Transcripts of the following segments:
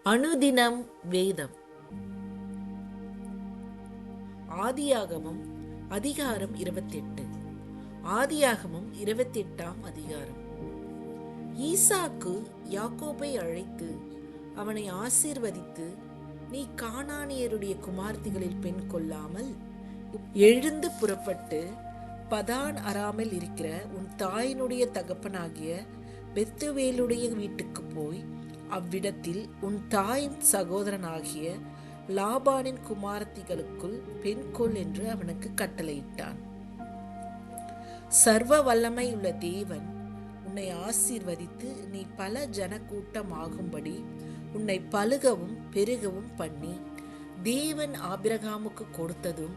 அனுதினம் வேதம். ஆதியாகமம் அதிகாரம் 28. ஆதியாகமம் 28ஆம் அதிகாரம். ஈசாக்கு யாக்கோபை அழைத்து அவனை ஆசீர்வதித்து, நீ கானானியருடைய குமார்த்திகளில் பெண் கொள்ளாமல் எழுந்து புறப்பட்டு பதான் அராமில் இருக்கிற உன் தாயினுடைய தகப்பனாகிய பெத்துவேலுடைய வீட்டுக்கு போய் அவ்விடத்தில் உன் தாயின் சகோதரனாகிய லாபானின் குமாரத்திகளுக்குள் பெண் கொள் என்று அவனுக்கு கட்டளையிட்டான். சர்வ வல்லமை உள்ள தேவன் உன்னை ஆசீர்வதித்து நீ பல ஜனக்கூட்டம் ஆகும்படி உன்னை பலுகவும் பெருகவும் பண்ணி, தேவன் ஆபிரகாமுக்கு கொடுத்ததும்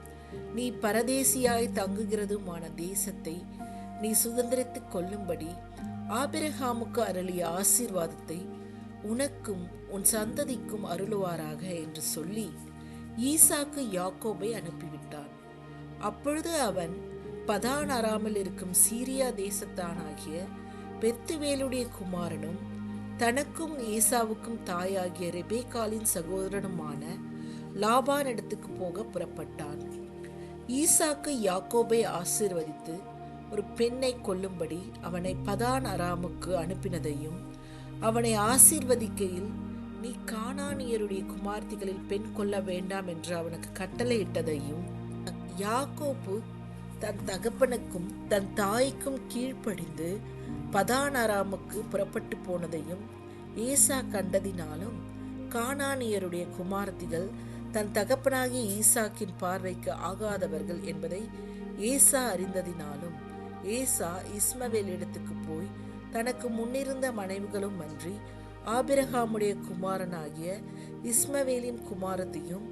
நீ பரதேசியாய் தங்குகிறதுமான தேசத்தை நீ சுதந்திரித்துக் கொள்ளும்படி ஆபிரகாமுக்கு அருளிய ஆசீர்வாதத்தை உனக்கும் உன் சந்ததிக்கும் அருளுவாராக என்று சொல்லி ஈசாக்கு யாக்கோபை அனுப்பிவிட்டான். அப்பொழுது அவன் பதான் அராமில் இருக்கும் சீரியா தேசத்தானாகிய பெத்துவேலுடைய குமாரனும் தனக்கும் ஏசாவுக்கும் தாயாகிய ரெபேக்காளின் சகோதரனுமான லாபான் இடத்துக்கு போக புறப்பட்டான். ஈசாக்கு யாக்கோபை ஆசீர்வதித்து ஒரு பெண்ணை கொல்லும்படி அவனை பதான் அராமுக்கு அனுப்பினதையும், அவனை ஆசீர்வதிக்கையில் நீ கானானியருடைய குமார்த்திகளில் பெண் கொள்ள வேண்டாம் என்று அவனுக்கு கட்டளையிட்டதையும், யாக்கோபு தன் தகப்பனுக்கும் தன் தாய்க்கும் கீழ்ப்படிந்து பதான் அராமுக்கு புறப்பட்டு போனதையும் ஏசா கண்டதினாலும், கானானியருடைய குமார்த்திகள் தன் தகப்பனாகிய ஈசாக்கின் பார்வைக்கு ஆகாதவர்கள் என்பதை ஏசா அறிந்ததினாலும், ஏசா இஸ்மவேல் இடத்துக்கு போய் தனக்கு முன்னிருந்த மனைவிகளும் அன்றி ஆபிரகாமுடைய குமாரனாகிய இஸ்மவேலின் குமாரத்தையும்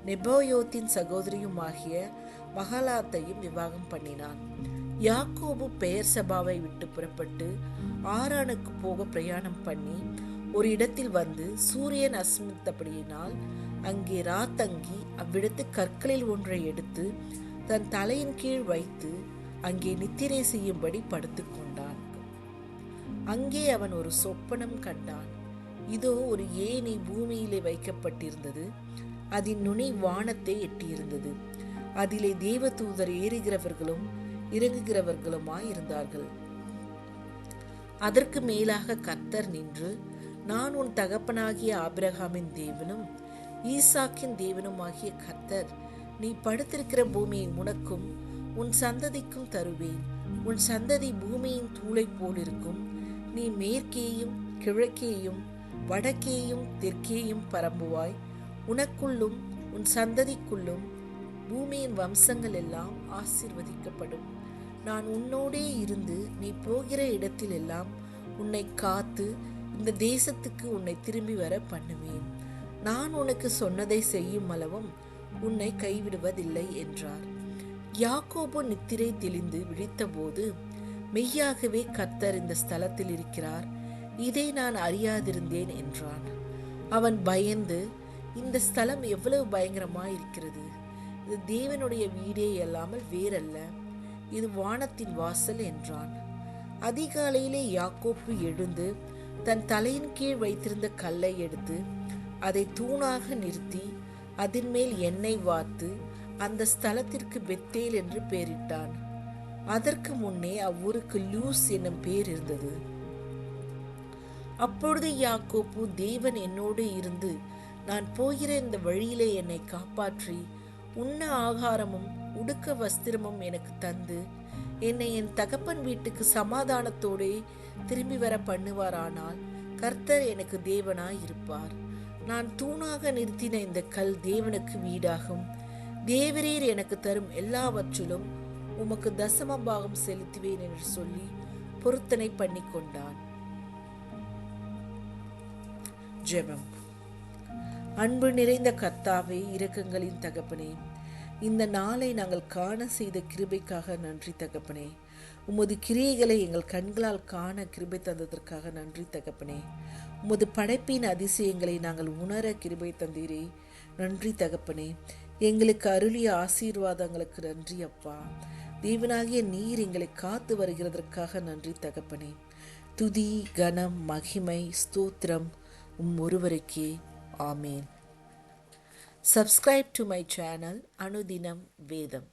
நெபோயோத்தின் சகோதரியும் ஆகிய மகலாத்தையும் விவாகம் பண்ணினான். யாக்கோபு பெயர் சபாவை விட்டு புறப்பட்டு ஆரானுக்கு போக பிரயாணம் பண்ணி ஒரு இடத்தில் வந்து சூரியன் அஸ்மித்தபடியினால் அங்கே ராத்தங்கி அவ்விடத்து கற்களில் ஒன்றை எடுத்து தன் தலையின் கீழ் வைத்து அங்கே நித்திரை செய்யும்படி படுத்து கொண்டான். அங்கே அவன் ஒரு சொப்பனம் கண்டான். இதோ, ஒரு ஏணி பூமியிலே வைக்கப்பட்டிருந்தது. அதன் நுனி வானத்தை எட்டியிருந்தது. அதிலே தேவதூதர் ஏறுகிறவர்களும் இறங்குகிறவர்களுமாய் இருந்தார்கள். அதற்கு மேலாக கர்த்தர் நின்று, நான் உன் தகப்பனாகிய ஆபிரகாமின் தேவனும் ஈசாக்கின் தேவனுமாகிய கர்த்தர், நீ படுத்திருக்கிற பூமியை உனக்கும் உன் சந்ததிக்கும் தருவேன். உன் சந்ததி பூமியின் தூளை போல் இருக்கும். நீ மேற்கேயும் கிழக்கேயும் வடக்கேயும் தெற்கேயும் பரம்புவாய். உனக்குள்ளும் உன் சந்ததிக்குள்ளும் பூமியின் வம்சங்கள் எல்லாம் ஆசீர்வதிக்கப்படும். நான் உன்னோடே இருந்து நீ போகிற இடத்திலெல்லாம் உன்னை காத்து இந்த தேசத்துக்கு உன்னை திரும்பி வர பண்ணுவேன். நான் உனக்கு சொன்னதை செய்யும் அளவும் உன்னை கைவிடுவதில்லை என்றார். யாக்கோபு நித்திரை தெளிந்து விழித்தபோது, மெய்யாகவே கர்த்தர் இந்த ஸ்தலத்தில் இருக்கிறார், இதை நான் அறியாதிருந்தேன் என்றான். அவன் பயந்து, இந்த ஸ்தலம் எவ்வளவு பயங்கரமாயிருக்கிறது! இது தேவனுடைய வீடே அல்லாமல் வேறல்ல, இது வானத்தின் வாசல் என்றான். அதிகாலையிலே யாக்கோப்பு எழுந்து தன் தலையின் கீழ் வைத்திருந்த கல்லை எடுத்து அதை தூணாக நிறுத்தி அதன் மேல் எண்ணெய் வார்த்து அந்த ஸ்தலத்திற்கு பெத்தேல் என்று பெயரிட்டான். அதற்கு முன்னே அவ்வூருக்கு லூஸ் என்னும் பேர் இருந்தது. அப்பொழுது யாக்கோப்பு, தேவன் என்னோடு இருந்து நான் போகிற இந்த வழியிலே என்னை காப்பாற்றி உண்ண ஆகாரமும் உடுக்க வஸ்திரமும் எனக்கு தந்து என்னை என் தகப்பன் வீட்டுக்கு சமாதானத்தோடே திரும்பி வர பண்ணுவாரானால் கர்த்தர் எனக்கு தேவனாய் இருப்பார். நான் தூணாக நிறுத்தின இந்த கல் தேவனுக்கு வீடாகும். தேவரீர் எனக்கு தரும் எல்லாவற்றிலும் உமக்கு தசம பாகம் செலுத்துவேன் என்று சொல்லி பொருத்தனை பண்ணி கொண்டான். ஜெபம். அன்பு நிறைந்த கர்த்தாவே, இரக்கங்களின் தகப்பனே, இந்த நாளை நாங்கள் காண செய்த கிருபைக்காக நன்றி தகப்பனே. உமது கிரியைகளை எங்கள் கண்களால் காண கிருபை தந்ததற்காக நன்றி தகப்பனே. உமது படைப்பின் அதிசயங்களை நாங்கள் உணர கிருபை தந்தீரே, நன்றி தகப்பனே. எங்களுக்கு அருளிய ஆசீர்வாதங்களுக்கு நன்றி அப்பா. தேவனாகிய நீர் எங்களை காத்து வருகிறதற்காக நன்றி தகப்பனே. துதி, கனம், மகிமை, ஸ்தோத்திரம் ஒருவருக்கே. ஆமேன். Subscribe to my channel Anudinam Vedam.